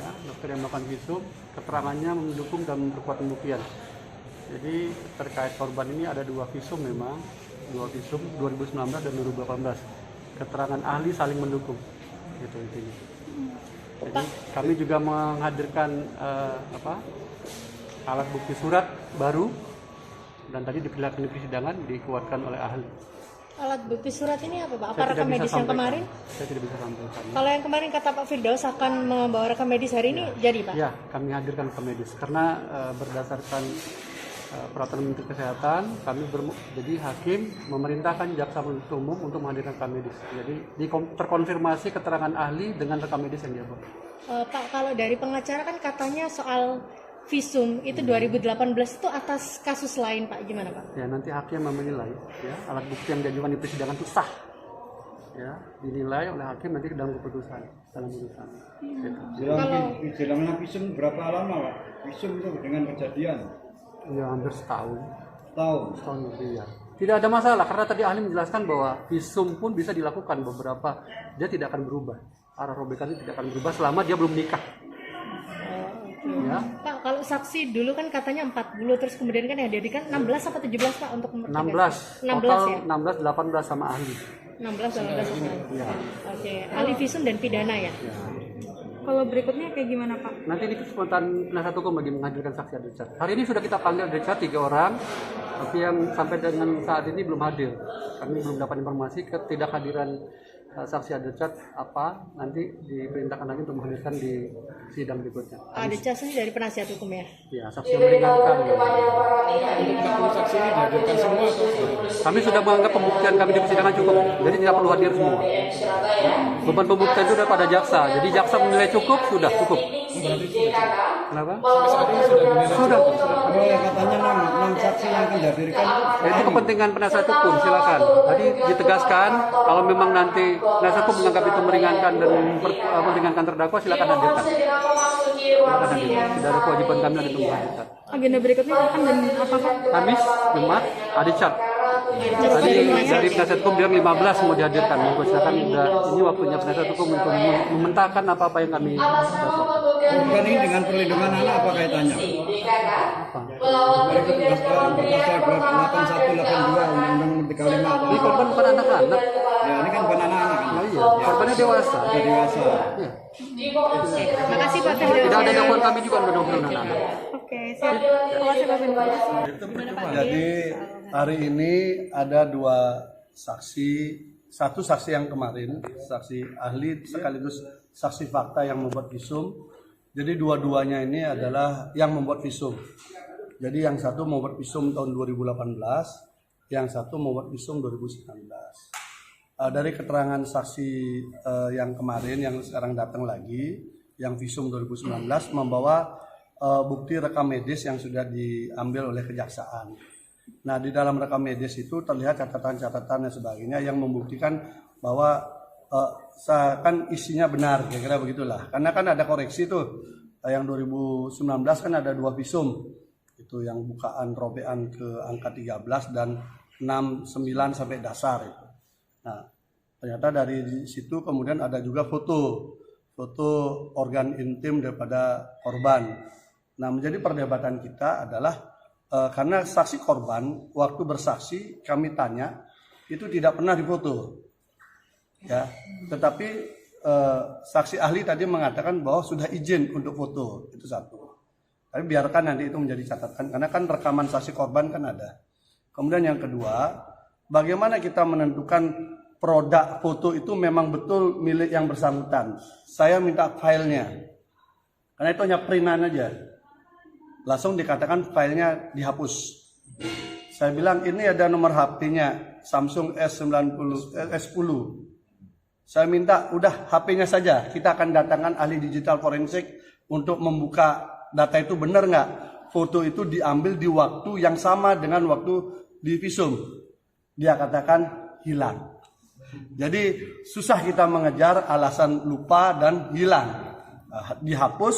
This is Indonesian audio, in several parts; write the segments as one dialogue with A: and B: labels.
A: ya, dokter yang melakukan visum, keterangannya mendukung dan memperkuat pembuktian. Jadi terkait korban ini ada dua visum memang, dua visum 2019 dan 2018. Keterangan ahli saling mendukung, gitu intinya. Jadi kami juga menghadirkan alat bukti surat baru dan tadi diperlihatkan di persidangan dikuatkan oleh ahli.
B: Alat bukti surat ini apa Pak? Apa
A: Saya
B: rekam medis yang kemarin?
A: Saya tidak bisa sampaikan.
B: Kalau yang kemarin kata Pak Firdaus akan membawa rekam medis hari ini, jadi Pak?
A: Ya, kami hadirkan rekam medis karena berdasarkan peraturan Menteri Kesehatan, jadi hakim memerintahkan jaksa penuntut umum untuk menghadirkan rekam medis. Jadi terkonfirmasi keterangan ahli dengan rekam medis yang dia buat.
B: Pak, kalau dari pengacara kan katanya soal visum itu 2018 itu atas kasus lain Pak, gimana Pak?
A: Ya, nanti hakim menilai ya alat bukti yang diajukan di persidangan itu sah. Ya, dinilai oleh hakim nanti dalam keputusan, dalam putusan. Gitu.
C: Jalannya visum berapa lama Pak? Visum itu dengan kejadian?
A: Ya, hampir setahun.
C: Setahun
A: lebih ya. Tidak ada masalah karena tadi ahli menjelaskan bahwa visum pun bisa dilakukan beberapa, dia tidak akan berubah. Arah robekan itu tidak akan berubah selama dia belum nikah. Ya.
B: Pak, kalau saksi dulu kan katanya 40, terus kemudian kan yang dihadirkan 16 atau 17 Pak untuk
A: 16,
B: 16
A: total
B: ya?
A: 16, 18 sama ahli.
B: 16, 18 sama ahli.
A: Ya.
B: Oke, ahli visum dan pidana ya?
A: Ya.
D: Kalau berikutnya kayak gimana Pak?
A: Nanti ini kesempatan penasihat hukum bagi menghadirkan saksi Richard. Hari ini sudah kita panggil Richard 3 orang, tapi yang sampai dengan saat ini belum hadir. Kami belum dapat informasi ketidakhadiran saksi Richard apa, nanti diperintahkan lagi untuk menghadirkan di sidang berikutnya.
B: Ada ini dari penasihat hukum ya?
A: Ya, saksi yang meringankan.
C: saksi ini dihadirkan semua atau?
A: Kami sudah menganggap pembuktian kami di persidangan cukup, jadi tidak perlu hadir semua. Beban pembuktian itu sudah pada jaksa, jadi jaksa menilai cukup, sudah cukup. Kenapa? Sudah.
C: Katanya 6 saksi yang akan dihadirkan.
A: Itu kepentingan penasihat hukum, silakan. Tadi ditegaskan kalau memang nanti penasihat hukum menganggap itu meringankan dan meringankan terdakwa, silakan hadirkan. Silakan hadirkan. Tidak ada kewajiban kami lagi untuk menghadirkan.
D: Agenda berikutnya akan dan apa Pak?
A: Kamis, Jumat, ada cat. Tadi dari penasihat hukum bilang 15 mau dihadirkan. Silakan, ini waktunya penasihat hukum untuk mementahkan apa-apa yang kami dapat.
C: Bukan ini dengan perlindungan anak apa kaitannya? Mereka pasal 8182 Undang-Undang 35.
A: Ini korban bukan anak-anak.
C: Ya ini kan bukan anak-anak kan?
A: Oh iya, korbannya dewasa.
C: Sudah dewasa.
A: Iya.
B: Terima kasih Pak Firdaus.
A: Tidak ada dakwaan kami juga untuk anak-anak.
D: Oke, siap. Makasih Pak Firdaus.
E: Jadi hari ini ada 2 saksi, satu saksi yang kemarin, saksi ahli sekaligus saksi fakta yang membuat visum. Jadi dua-duanya ini adalah yang membuat visum. Jadi yang satu membuat visum tahun 2018, yang satu membuat visum 2019. Dari keterangan saksi yang kemarin yang sekarang datang lagi, yang visum 2019 membawa bukti rekam medis yang sudah diambil oleh kejaksaan. Nah, di dalam rekam medis itu terlihat catatan-catatan dan sebagainya yang membuktikan bahwa kan isinya benar, kira-kira begitulah. Karena kan ada koreksi tuh, yang 2019 kan ada 2 visum, itu yang bukaan robekan ke angka 13 dan 69 sampai dasar itu. Nah, ternyata dari situ kemudian ada juga foto organ intim daripada korban. Nah, menjadi perdebatan kita adalah karena saksi korban waktu bersaksi kami tanya itu tidak pernah difoto. Ya, tetapi saksi ahli tadi mengatakan bahwa sudah izin untuk foto, itu satu. Tapi biarkan nanti itu menjadi catatan karena kan rekaman saksi korban kan ada. Kemudian yang kedua, bagaimana kita menentukan produk foto itu memang betul milik yang bersangkutan. Saya minta filenya, karena itu hanya printan aja. Langsung dikatakan filenya dihapus. Saya bilang ini ada nomor HP-nya Samsung S10. Saya minta udah HP-nya saja, kita akan datangkan ahli digital forensik untuk membuka data itu benar nggak. Foto itu diambil di waktu yang sama dengan waktu di visum. Dia katakan hilang. Jadi susah kita mengejar alasan lupa dan hilang. Dihapus,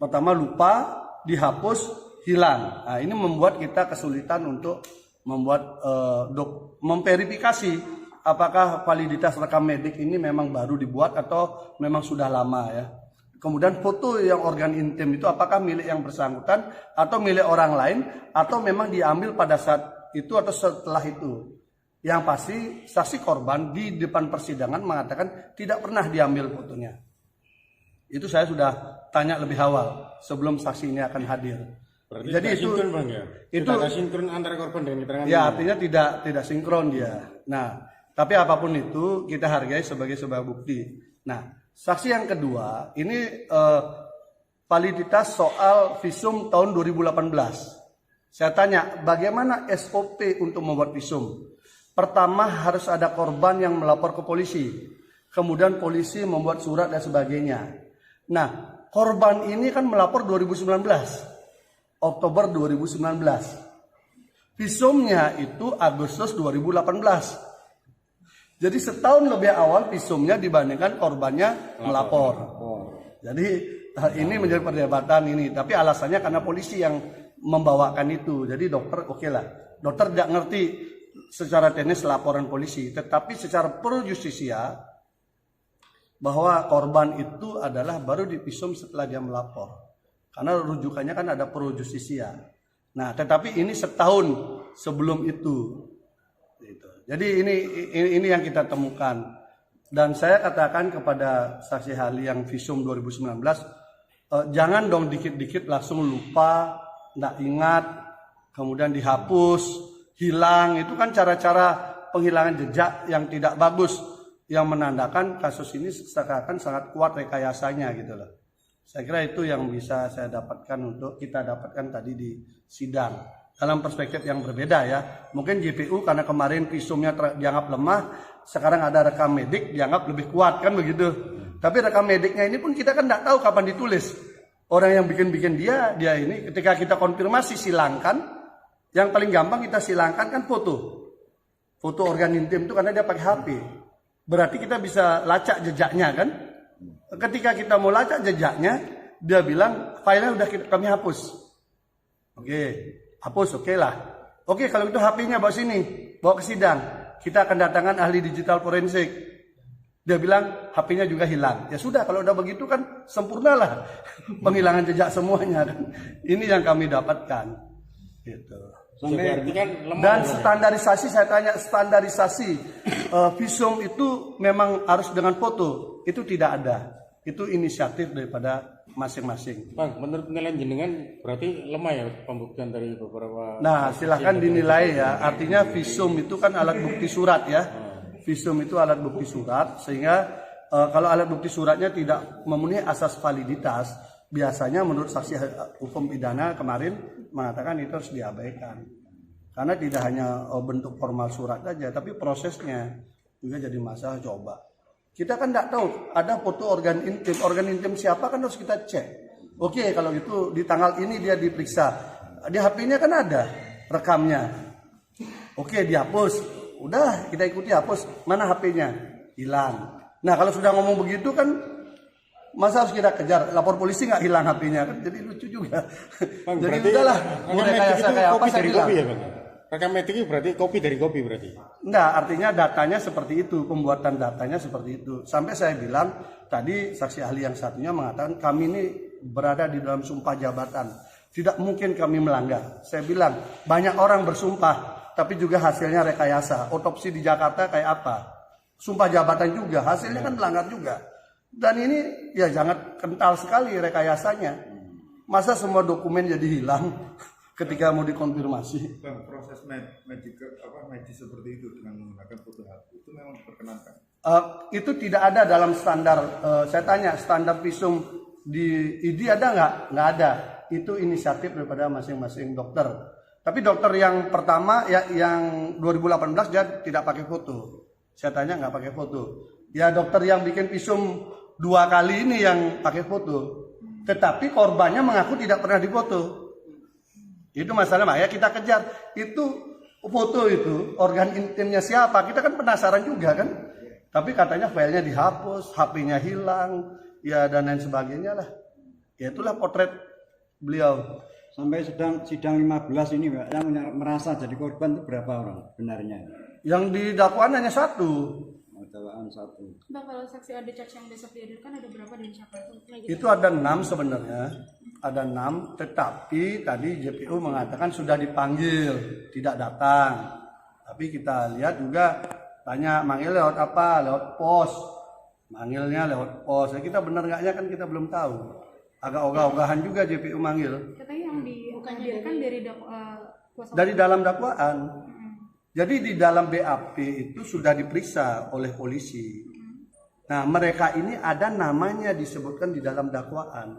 E: pertama lupa, dihapus, hilang. Nah, ini membuat kita kesulitan untuk membuat memverifikasi apakah validitas rekam medik ini memang baru dibuat atau memang sudah lama ya. Kemudian foto yang organ intim itu apakah milik yang bersangkutan atau milik orang lain atau memang diambil pada saat itu atau setelah itu. Yang pasti saksi korban di depan persidangan mengatakan tidak pernah diambil fotonya. Itu saya sudah tanya lebih awal sebelum saksi ini akan hadir.
F: Berarti
E: jadi
F: tidak
E: itu
F: sinkron, Bang, ya?
E: itu
F: Tidak ada sinkron antara korban dan keterangan.
E: ya artinya tidak sinkron dia. Nah, tapi apapun itu kita hargai sebagai sebuah bukti. Nah, saksi yang kedua ini validitas soal visum tahun 2018. Saya tanya bagaimana SOP untuk membuat visum. Pertama harus ada korban yang melapor ke polisi. Kemudian polisi membuat surat dan sebagainya. Nah, korban ini kan melapor 2019. Oktober 2019. Visumnya itu Agustus 2018. Jadi setahun lebih awal visumnya dibandingkan korbannya melapor. Jadi ini menjadi perdebatan ini. Tapi alasannya karena polisi yang membawakan itu. Jadi dokter oke lah. Dokter tidak ngerti secara teknis laporan polisi. Tetapi secara pro justisia bahwa korban itu adalah baru divisum setelah dia melapor. Karena rujukannya kan ada pro justisia. Nah, tetapi ini setahun sebelum itu. Gitu. Jadi ini yang kita temukan. Dan saya katakan kepada saksi ahli yang visum 2019, jangan dong dikit-dikit langsung lupa, nggak ingat, kemudian dihapus, hilang. Itu kan cara-cara penghilangan jejak yang tidak bagus, yang menandakan kasus ini seakan sangat kuat rekayasanya gitu loh. Saya kira itu yang bisa saya dapatkan untuk kita dapatkan tadi di sidang. Dalam perspektif yang berbeda ya. Mungkin JPU karena kemarin visumnya dianggap lemah, sekarang ada rekam medik dianggap lebih kuat kan begitu. Tapi rekam mediknya ini pun kita kan tidak tahu kapan ditulis. Orang yang bikin dia ini ketika kita konfirmasi silangkan, yang paling gampang kita silangkan kan foto. Foto organ intim itu karena dia pakai HP. Berarti kita bisa lacak jejaknya kan. Ketika kita mau lacak jejaknya, dia bilang filenya udah kami hapus. Oke, hapus oke lah. Oke, kalau itu HP-nya bawa sini, bawa ke sidang. Kita akan datangkan ahli digital forensik. Dia bilang HP-nya juga hilang. Ya sudah, kalau udah begitu kan sempurnalah penghilangan jejak semuanya kan. Ini yang kami dapatkan. Gitu. Dan standarisasi, saya tanya standarisasi visum itu memang harus dengan foto. Itu tidak ada. Itu inisiatif daripada masing-masing.
F: Bang, menurut penilaian jenengan berarti lemah ya pembuktian dari beberapa.
E: Nah, silakan dinilai ya. Artinya visum itu kan alat bukti surat ya. Visum itu alat bukti surat, sehingga kalau alat bukti suratnya tidak memenuhi asas validitas, biasanya menurut saksi hukum pidana kemarin mengatakan itu harus diabaikan. Karena tidak hanya bentuk formal surat saja, tapi prosesnya juga jadi masalah. Coba. Kita kan tidak tahu ada foto organ intim siapa kan harus kita cek. Oke, kalau gitu di tanggal ini dia diperiksa, di HP-nya kan ada rekamnya. Oke, dihapus, udah kita ikuti hapus, mana HP-nya hilang. Nah kalau sudah ngomong begitu kan masa harus kita kejar, lapor polisi nggak hilang HP-nya kan, jadi lucu juga.
F: Bang,
E: jadi udahlah, mau rekayasa kayak apa saya bilang.
F: Ya, Bang? Rekam medik berarti kopi dari kopi berarti?
E: Enggak, artinya datanya seperti itu, pembuatan datanya seperti itu. Sampai saya bilang, tadi saksi ahli yang satunya mengatakan kami ini berada di dalam sumpah jabatan. Tidak mungkin kami melanggar. Saya bilang, banyak orang bersumpah, tapi juga hasilnya rekayasa. Otopsi di Jakarta kayak apa? Sumpah jabatan juga, hasilnya kan melanggar juga. Dan ini ya jangan kental sekali rekayasanya. Masa semua dokumen jadi hilang? Ketika mau dikonfirmasi.
C: Bang, proses medis seperti itu dengan menggunakan foto HP itu memang diperkenankan?
E: Itu tidak ada dalam standar. Saya tanya standar visum di ID ada nggak? Nggak ada. Itu inisiatif daripada masing-masing dokter. Tapi dokter yang pertama ya yang 2018 dia tidak pakai foto. Saya tanya nggak pakai foto. Ya dokter yang bikin visum 2 kali ini yang pakai foto. Tetapi korbannya mengaku tidak pernah difoto. Itu masalah, ya kita kejar. Itu foto itu, organ intimnya siapa? Kita kan penasaran juga kan. Tapi katanya filenya dihapus, HP-nya hilang, ya dan lain sebagainya lah. Ya itulah potret beliau.
C: Sampai sidang 15 ini Pak, yang merasa jadi korban itu berapa orang benarnya?
E: Yang didakwaan hanya 1.
C: dakwaan 1.
D: Bang, kalau saksi ada charge yang besok dihadirkan ada berapa dan siapa itu?
E: Itu ada 6 sebenarnya, ada 6, tetapi tadi JPU mengatakan sudah dipanggil, tidak datang. Tapi kita lihat juga tanya manggil lewat apa, lewat pos, manggilnya lewat pos. Ya, kita benar nggaknya kan kita belum tahu. Agak ogah-ogahan juga JPU manggil.
D: Katanya yang dihadirkan dari kuasa
E: Dari dalam dakwaan. Jadi di dalam BAP itu sudah diperiksa oleh polisi. Nah, mereka ini ada namanya disebutkan di dalam dakwaan.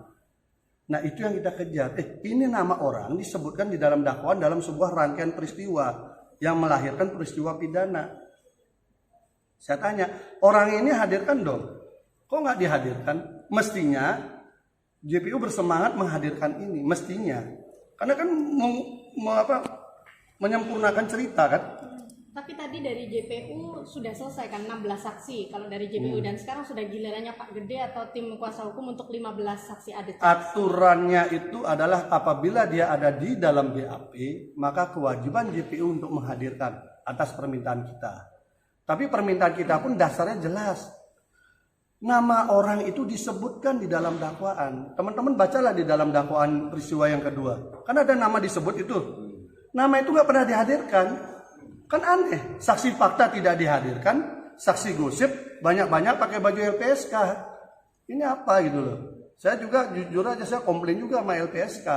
E: Nah, itu yang kita kejar. Ini nama orang disebutkan di dalam dakwaan dalam sebuah rangkaian peristiwa yang melahirkan peristiwa pidana. Saya tanya, orang ini hadirkan dong. Kok nggak dihadirkan? Mestinya JPU bersemangat menghadirkan ini, mestinya. Karena kan menyempurnakan cerita kan.
B: Tapi tadi dari JPU sudah selesai kan 16 saksi kalau dari JPU dan sekarang sudah gilirannya Pak Gede atau tim kuasa hukum untuk 15 saksi ada.
E: Aturannya itu adalah apabila dia ada di dalam BAP, maka kewajiban JPU untuk menghadirkan atas permintaan kita. Tapi permintaan kita pun dasarnya jelas. Nama orang itu disebutkan di dalam dakwaan. Teman-teman bacalah di dalam dakwaan peristiwa yang kedua. Kan ada nama disebut itu. Nama itu nggak pernah dihadirkan. Kan aneh, saksi fakta tidak dihadirkan, saksi gosip banyak-banyak pakai baju LPSK. Ini apa gitu loh. Saya juga jujur aja saya komplain juga sama LPSK.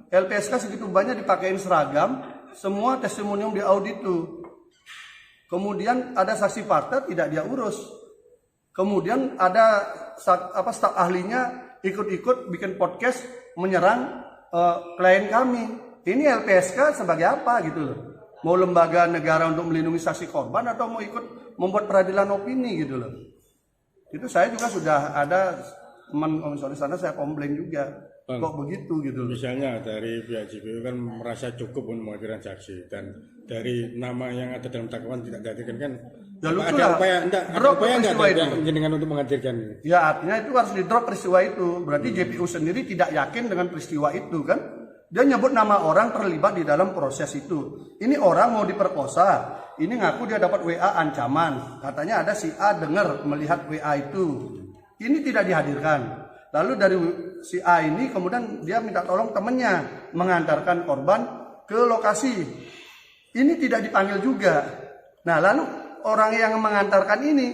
E: LPSK segitu banyak dipakein seragam, semua testimonium diaudit tuh. Kemudian ada saksi fakta tidak dia urus. Kemudian ada staf ahlinya ikut-ikut bikin podcast menyerang klien kami. Ini LPSK sebagai apa gitu loh. Mau lembaga negara untuk melindungi saksi korban atau mau ikut membuat peradilan opini gitu loh. Itu saya juga sudah ada teman komisaris sana saya komplain juga.
F: Bang,
E: kok begitu gitu loh.
F: Misalnya dari pihak JPU kan merasa cukup untuk menghadirkan saksi dan dari nama yang ada dalam dakwaan tidak dihadirkan kan.
E: Ya lucu
F: ada
E: lah.
F: upaya
E: Drop
F: enggak
E: peristiwa itu.
F: dengan untuk menghadirkan ini.
E: Ya artinya itu harus di drop peristiwa itu. Berarti JPU sendiri tidak yakin dengan peristiwa itu kan. Dia nyebut nama orang terlibat di dalam proses itu. Ini orang mau diperkosa. Ini ngaku dia dapat WA ancaman. Katanya ada si A dengar melihat WA itu. Ini tidak dihadirkan. Lalu dari si A ini kemudian dia minta tolong temannya mengantarkan korban ke lokasi. Ini tidak dipanggil juga. Nah lalu orang yang mengantarkan ini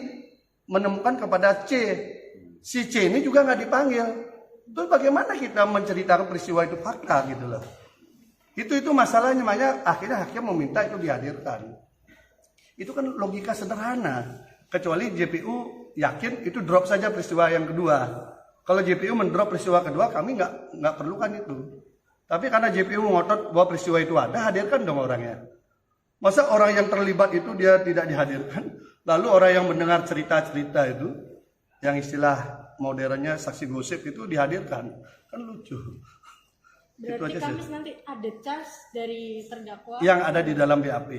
E: menemukan kepada C. Si C ini juga nggak dipanggil. Terus bagaimana kita menceritakan peristiwa itu fakta gitu loh. Itu masalahnya, makanya akhirnya hakim meminta itu dihadirkan. Itu kan logika sederhana. Kecuali JPU yakin itu drop saja peristiwa yang kedua. Kalau JPU mendrop peristiwa kedua kami nggak perlukan itu. Tapi karena JPU ngotot bahwa peristiwa itu ada, hadirkan dong orangnya. Masa orang yang terlibat itu dia tidak dihadirkan? Lalu orang yang mendengar cerita-cerita itu, yang istilah modernnya saksi gosip itu dihadirkan, kan lucu.
B: Berarti Kamis nanti ada charge dari terdakwa
E: yang ada di dalam BAP.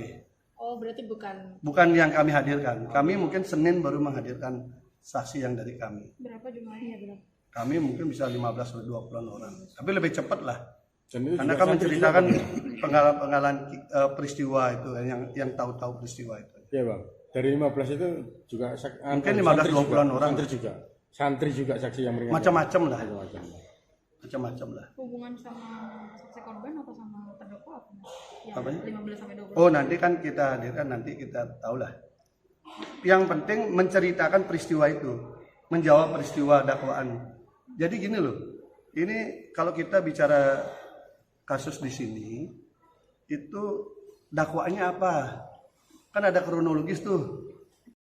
B: Oh berarti
E: Bukan yang kami hadirkan. Kami mungkin Senin baru menghadirkan saksi yang dari kami.
D: berapa jumlahnya berapa?
E: Kami mungkin bisa 15 atau 20 orang. Tapi lebih cepat lah.
F: Karena
E: kan menceritakan pengalaman peristiwa itu yang tahu-tahu peristiwa itu.
F: Iya bang. Dari 15 itu juga
E: mungkin 15-20 orang.
F: Santri juga saksi yang meringankan.
E: Macam-macam lah.
D: Hubungan sama saksi korban atau sama terdakwa apa? Yang
E: Apanya?
D: 15 sampai 20.
E: Oh, nanti kan kita hadirkan, nanti kita tahulah. Yang penting menceritakan peristiwa itu, menjawab peristiwa dakwaan. Jadi gini loh. Ini kalau kita bicara kasus di sini itu dakwaannya apa? Kan ada kronologis tuh.